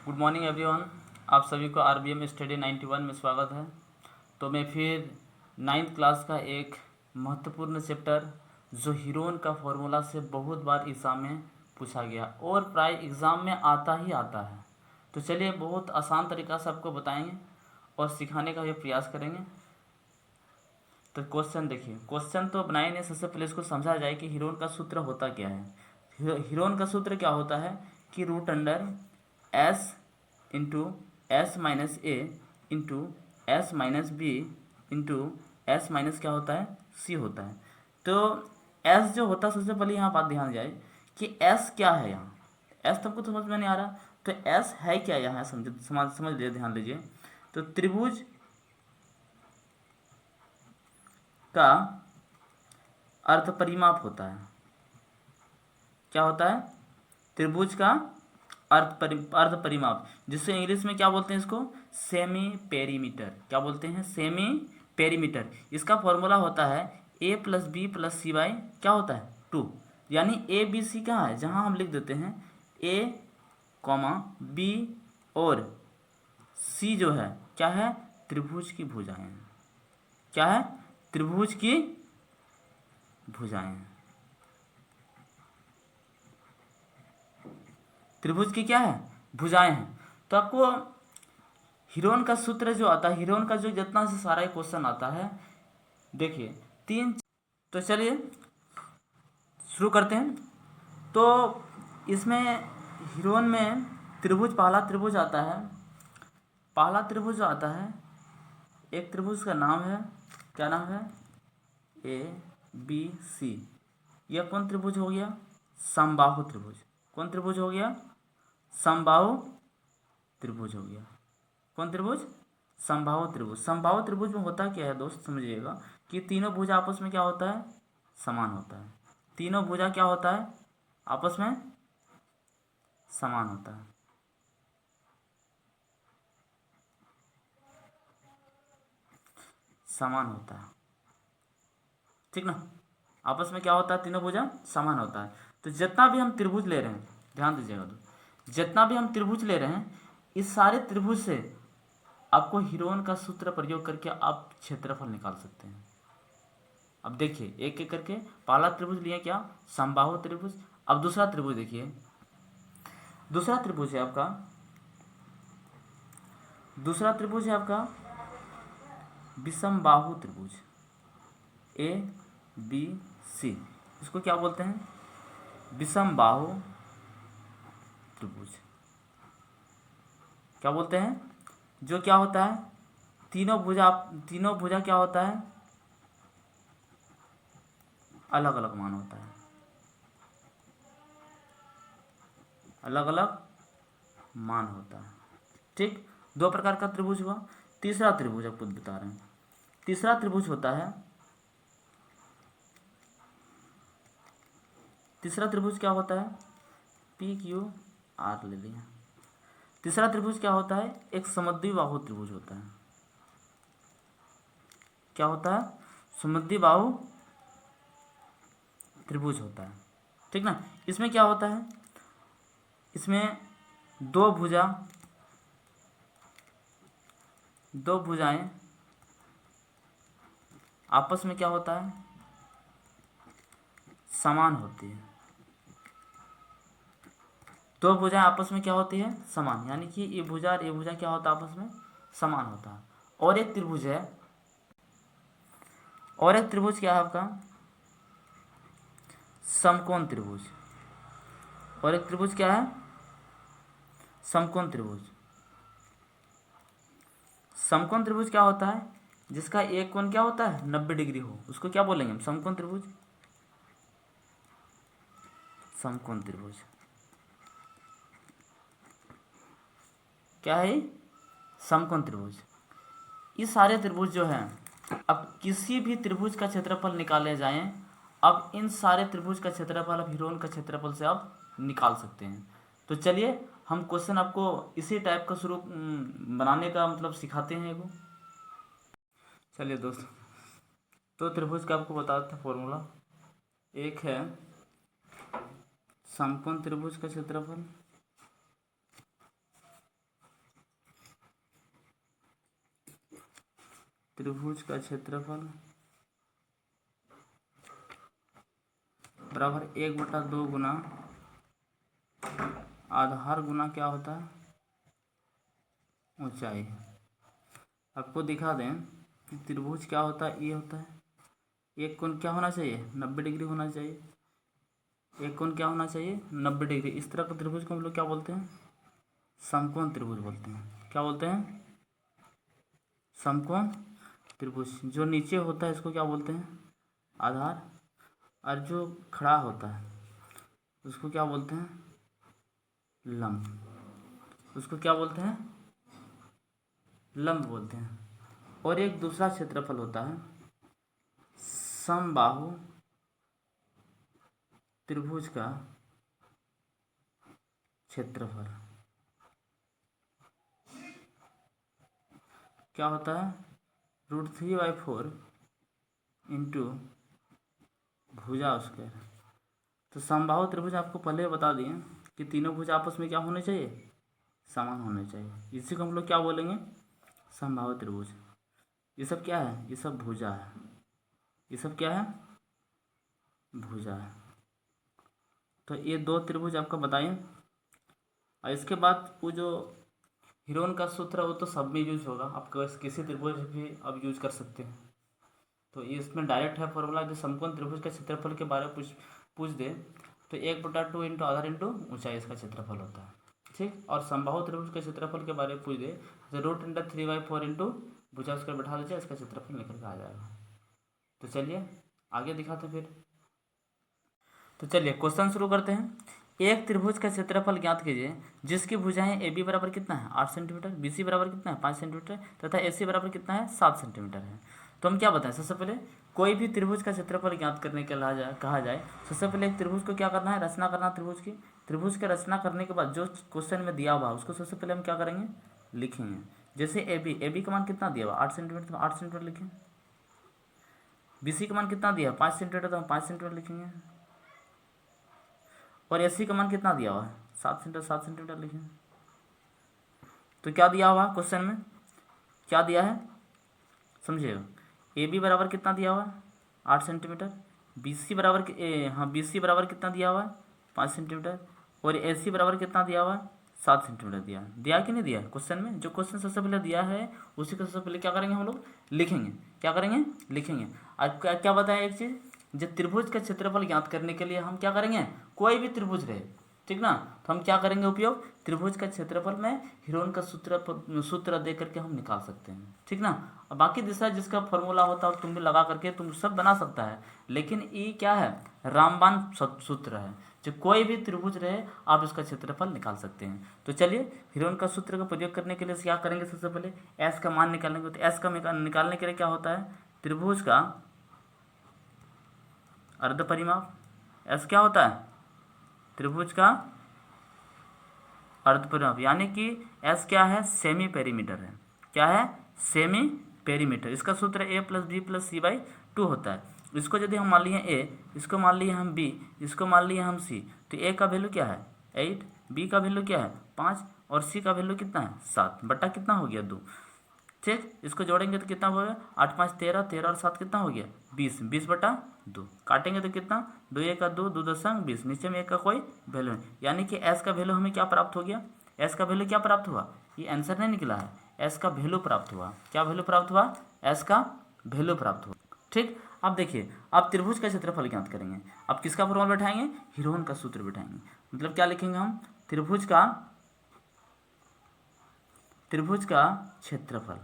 Good morning everyone. आप सभी को आरबीएम स्टडी 91 में स्वागत है। तो मैं फिर 9th क्लास का एक महत्वपूर्ण चैप्टर जो हीरोन का फॉर्मूला से बहुत बार एग्ज़ाम में पूछा गया और प्राय एग्ज़ाम में आता ही आता है। तो चलिए बहुत आसान तरीका से आपको बताएंगे और सिखाने का भी प्रयास करेंगे। तो क्वेश्चन देखिए, क्वेश्चन तो बनाए नहीं, सबसे पहले इसको समझा जाए कि हीरोन का सूत्र होता क्या है। हीरोन का सूत्र क्या होता है कि root under S into S minus A into S minus B into S minus क्या होता है सी होता है। तो एस जो होता है, सबसे पहले यहाँ बात ध्यान जाए कि एस क्या है। यहाँ एस तो आपको समझ में नहीं आ रहा, तो एस है क्या यहाँ, समझ लीजिए, ध्यान दीजिए। तो त्रिभुज का अर्ध परिमाप होता है। क्या होता है? त्रिभुज का अर्ध परिमाप, जिससे इंग्लिश में क्या बोलते हैं इसको, सेमी पेरीमीटर। क्या बोलते हैं? Semi perimeter. इसका फॉर्मूला होता है A plus B plus C by क्या होता है 2। यानी ए बी सी कहाँ है, जहाँ हम लिख देते हैं ए कॉमा बी और सी जो है क्या है, त्रिभुज की भुजाएं। क्या है? त्रिभुज की भुजाएं। त्रिभुज की क्या है? भुजाएं हैं। तो आपको हीरोन का सूत्र जो आता है, हीरोन का जो जितना से सारा क्वेश्चन आता है, देखिए तीन। तो चलिए शुरू करते हैं। तो इसमें हीरोन में त्रिभुज, पहला त्रिभुज आता है। पहला त्रिभुज जो आता है, एक त्रिभुज का नाम है, क्या नाम है, ए बी सी। यह कौन त्रिभुज हो गया? समबाहु त्रिभुज। कौन त्रिभुज हो गया? समबाहु त्रिभुज हो गया। कौन त्रिभुज? समबाहु त्रिभुज। समबाहु त्रिभुज में होता क्या है दोस्त, समझिएगा कि तीनों भुजा आपस में क्या होता है, समान होता है। तीनों भुजा क्या होता है, आपस में समान होता है। समान होता है, ठीक ना। आपस में क्या होता है, तीनों भुजा समान होता है। तो जितना भी हम त्रिभुज ले रहे हैं, ध्यान दीजिएगा दोस्त, जितना भी हम त्रिभुज ले रहे हैं, इस सारे त्रिभुज से आपको हीरोन का सूत्र प्रयोग करके आप क्षेत्रफल निकाल सकते हैं। अब देखिए एक एक करके, पहला त्रिभुज लिए क्या, समबाहु त्रिभुज। अब दूसरा त्रिभुज देखिए, दूसरा त्रिभुज है आपका, दूसरा त्रिभुज है आपका विषमबाहु त्रिभुज, ए बी सी। इसको क्या बोलते हैं? विषमबाहु त्रिभुज। क्या बोलते हैं? जो क्या होता है, तीनों भुजा क्या होता है, अलग अलग मान होता है, अलग अलग मान होता है, ठीक। दो प्रकार का त्रिभुज हुआ। तीसरा त्रिभुज आपको बता रहे हैं। तीसरा त्रिभुज होता है, तीसरा त्रिभुज क्या होता है, पी क्यू आर ले लिया। तीसरा त्रिभुज क्या होता है, एक समद्विबाहु त्रिभुज होता है। क्या होता है? समद्विबाहु त्रिभुज होता है, ठीक ना। इसमें क्या होता है, इसमें दो भुजा, दो भुजाएं आपस में क्या होता है, समान होती है। दो भुजाएं आपस में क्या होती है, समान। यानी कि ये भुजा और ये भुजा क्या होता है, आपस में समान होता है। और एक त्रिभुज है, और एक त्रिभुज क्या है आपका, समकोण त्रिभुज। और एक त्रिभुज क्या है, समकोण त्रिभुज। समकोण त्रिभुज क्या होता है, जिसका एक कोण क्या होता है 90 डिग्री हो, उसको क्या बोलेंगे हम, समकोण त्रिभुज। समकोण त्रिभुज क्या है, समकोण त्रिभुज। ये सारे त्रिभुज जो हैं, अब किसी भी त्रिभुज का क्षेत्रफल निकाले जाएं, अब इन सारे त्रिभुज का क्षेत्रफल अब हीरोन का क्षेत्रफल से आप निकाल सकते हैं। तो चलिए हम क्वेश्चन आपको इसी टाइप का शुरू बनाने का मतलब सिखाते हैं एगो। चलिए दोस्त, तो त्रिभुज का आपको बताते हैं फॉर्मूला। एक है समकोण त्रिभुज का क्षेत्रफल, त्रिभुज का क्षेत्रफल बराबर 1/2 गुना आधार गुना क्या होता है, ऊंचाई। आपको दिखा दें कि त्रिभुज क्या होता है, ये होता है। एक कोण क्या होना चाहिए, 90 डिग्री होना चाहिए। एक कोण क्या होना चाहिए, 90 डिग्री। इस तरह के त्रिभुज को हम लोग क्या बोलते हैं, समकोण त्रिभुज बोलते हैं। क्या बोलते हैं, समकोण त्रिभुज। जो नीचे होता है इसको क्या बोलते हैं, आधार, और जो खड़ा होता है उसको क्या बोलते हैं, लंब। उसको क्या बोलते हैं, लंब बोलते हैं। और एक दूसरा क्षेत्रफल होता है समबाहु त्रिभुज का क्षेत्रफल। क्या होता है, √3/4 इंटू भुजा स्क्वायर। तो समबाहु त्रिभुज आपको पहले बता दिए कि तीनों भुज आपस में क्या होने चाहिए, समान होने चाहिए। इसी को हम लोग क्या बोलेंगे, समबाहु त्रिभुज। ये सब क्या है, ये सब भुजा है। ये सब क्या है, भुजा है। तो ये 2 त्रिभुज आपको बताएं। और इसके बाद वो जो हीरोन का सूत्र है वो तो सब में यूज होगा, आप किसी त्रिभुज भी अब यूज कर सकते हैं। तो ये इसमें डायरेक्ट है फॉर्मूला। जो समकोण त्रिभुज के क्षेत्रफल के बारे में पूछ दे तो 1/2 इंटू आधार इंटू ऊंचाई इसका क्षेत्रफल होता है, ठीक। और समबाहु त्रिभुज के क्षेत्रफल के बारे में पूछ दे तो √3/4 इंटू भुजा स्क्वायर बैठा दीजिए, इसका क्षेत्रफल निकल के आ जाएगा। तो चलिए आगे दिखाते हैं फिर। तो चलिए क्वेश्चन शुरू करते हैं। एक त्रिभुज का क्षेत्रफल ज्ञात कीजिए जिसकी भुजाएं ए बी बराबर कितना है, 8 सेंटीमीटर, बी सी बराबर कितना है, 5 सेंटीमीटर, तथा ए सी बराबर कितना है, 7 सेंटीमीटर है। तो हम क्या बताएं, सबसे पहले कोई भी त्रिभुज का क्षेत्रफल ज्ञात करने के कहा जाए, सबसे पहले एक त्रिभुज को क्या करना है, रचना करना त्रिभुज की। त्रिभुज की रचना करने के बाद जो क्वेश्चन में दिया हुआ उसको सबसे पहले हम क्या करेंगे, लिखेंगे। जैसे ए बी का मान कितना दिया हुआ, 8 सेंटीमीटर, तो 8 सेंटीमीटर लिखें। बी सी का मान कितना दिया, 5 सेंटीमीटर, तो हम 5 सेंटीमीटर लिखेंगे। और एसी का मान कितना दिया हुआ है, 7 सेंटीमीटर लिखें। तो क्या दिया हुआ क्वेश्चन में, क्या दिया है समझिएगा। ए बी बराबर कितना दिया हुआ है, 8 सेंटीमीटर। बी सी बराबर बी सी बराबर कितना दिया हुआ है, 5 सेंटीमीटर। और ए सी बराबर कितना दिया हुआ है, 7 सेंटीमीटर दिया कि नहीं दिया क्वेश्चन में। जो क्वेश्चन सबसे पहले दिया है उसी को सबसे पहले क्या करेंगे हम लोग, लिखेंगे। क्या करेंगे, लिखेंगे। आज क्या बताया एक चीज़, जब त्रिभुज का क्षेत्रफल ज्ञात करने के लिए हम क्या करेंगे, कोई भी त्रिभुज रहे, ठीक ना, तो हम क्या करेंगे उपयोग, त्रिभुज का क्षेत्रफल में हीरोन का सूत्र दे करके हम निकाल सकते हैं, ठीक ना। और बाकी दिशा जिसका फॉर्मूला होता है तुम भी लगा करके तुम सब बना सकता है, लेकिन ये क्या है, रामबाण सूत्र है। जो कोई भी त्रिभुज रहे आप इसका क्षेत्रफल निकाल सकते हैं। तो चलिए हीरोन का सूत्र का प्रयोग करने के लिए क्या करेंगे, सबसे पहले एस का मान निकालेंगे। तो एस का निकालने के लिए क्या होता है, त्रिभुज का अर्ध परिमाप। एस क्या होता है, त्रिभुज का अर्ध परिमाप, यानी कि एस क्या है, सेमी पेरीमीटर है। क्या है, सेमी पेरीमीटर। इसका सूत्र a + b + c/2 होता है। इसको यदि हम मान लिए a, इसको मान लिए हम b, इसको मान लिए हम c, तो a का वैल्यू क्या है 8, b का वैल्यू क्या है 5 और c का वैल्यू कितना है 7 बटा कितना हो गया 2, ठीक। इसको जोड़ेंगे तो कितना होगा, 8 × 5 = 13, 13 और 7 कितना हो गया 20, 20/2। काटेंगे तो कितना, 2 × 1 = 2, 2 × 10 = 20, नीचे में 1 का कोई वैल्यू नहीं। यानी कि एस का वैल्यू हमें क्या प्राप्त हो गया, एस का वैल्यू क्या प्राप्त हुआ, ये आंसर नहीं निकला है, एस का वैल्यू प्राप्त हुआ। क्या वैल्यू प्राप्त हुआ, एस का वैल्यू प्राप्त हुआ, ठीक। अब देखिए आप त्रिभुज का क्षेत्रफल ज्ञात करेंगे, आप किसका फॉर्मूला बैठाएंगे, हीरोन का सूत्र बैठाएंगे। मतलब क्या लिखेंगे हम, त्रिभुज का क्षेत्रफल।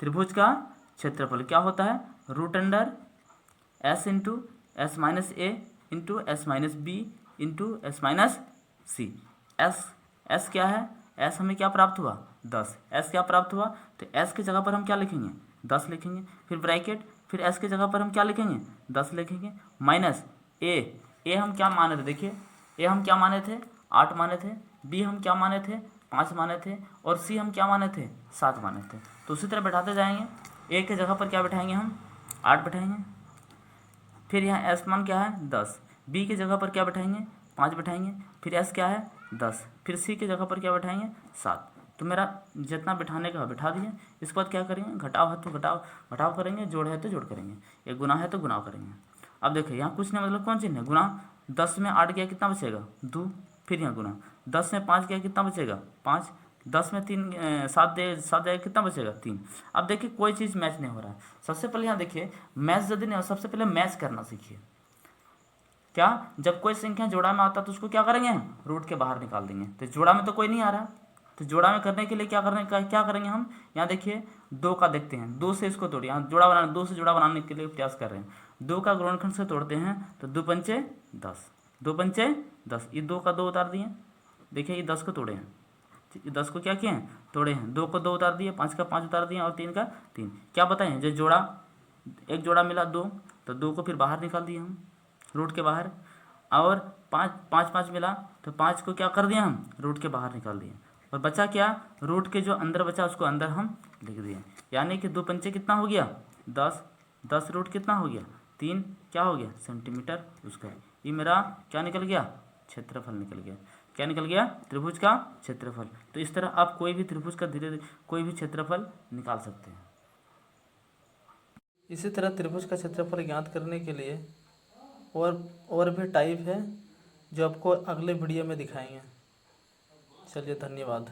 त्रिभुज का क्षेत्रफल क्या होता है, √S × S - A × S - B × S - C। S क्या है, S हमें क्या प्राप्त हुआ 10, S क्या प्राप्त हुआ, तो S की जगह पर हम क्या लिखेंगे 10 लिखेंगे, फिर ब्रैकेट, फिर S की जगह पर हम क्या लिखेंगे 10 लिखेंगे, माइनस A हम क्या माने थे, देखिए A हम क्या माने थे 8 माने थे, B हम क्या माने थे 5 माने थे, और C हम क्या माने थे 7 माने थे। तो उसी तरह बैठाते जाएंगे, A की जगह पर क्या बैठाएंगे हम 8 बैठाएंगे, फिर यहाँ S मान क्या है 10, B की जगह पर क्या बैठाएंगे 5 बैठाएंगे, फिर S क्या है 10, फिर C की जगह पर क्या बैठाएंगे 7। तो मेरा जितना बिठाने का बिठा दिए। इसके बाद क्या करेंगे, घटाव है तो घटाव करेंगे, जोड़ है तो जोड़ करेंगे, ये गुना है तो गुना करेंगे। अब देखिए यहाँ कुछ नहीं, मतलब कौन चिन्ह है, गुना। 10 में 8 गया कितना बचेगा, 2। फिर यहाँ गुना 10 में 5 गया कितना बचेगा, 5। 10 में 7 जाएगा कितना बचेगा, 3। अब देखिए कोई चीज़ मैच नहीं हो रहा है। सबसे पहले यहाँ देखिए मैच यदि नहीं हो, सबसे पहले मैच करना सीखिए। क्या, जब कोई संख्या जोड़ा में आता तो उसको क्या करेंगे, हम रूट के बाहर निकाल देंगे। तो जोड़ा में तो कोई नहीं आ रहा, तो जोड़ा में करने के लिए क्या करेंगे हम, यहाँ देखिए 2 का देखते हैं, 2 से इसको तोड़िए, यहाँ जोड़ा बनाना, 2 से जोड़ा बनाने के लिए प्रयास कर रहे हैं। 2 का गुणनखंड से तोड़ते हैं तो 2 पंचे 10, 2 पंचे 10, ये 2 का 2 उतार दिए। देखिए ये 10 को तोड़े हैं, 10 को क्या किए हैं, तोड़े हैं। 2 को 2 उतार दिए, 5 का 5 उतार दिए और 3 का 3। क्या बताएं, जो जोड़ा, एक जोड़ा मिला 2, तो 2 को फिर बाहर निकाल दिए हम रूट के बाहर। और 5 मिला तो 5 को क्या कर दिया हम, रूट के बाहर निकाल दिए। और बचा क्या, रूट के जो अंदर बचा उसको अंदर हम लिख दिए। यानी कि 2 पंचे कितना हो गया, 10, 10 रूट कितना हो गया, 3, क्या हो गया, सेंटीमीटर उसका। ये मेरा क्या निकल गया, क्षेत्रफल निकल गया। क्या निकल गया, त्रिभुज का क्षेत्रफल। तो इस तरह आप कोई भी त्रिभुज का धीरे धीरे कोई भी क्षेत्रफल निकाल सकते हैं। इसी तरह त्रिभुज का क्षेत्रफल ज्ञात करने के लिए और भी टाइप है जो आपको अगले वीडियो में दिखाएंगे। चलिए धन्यवाद।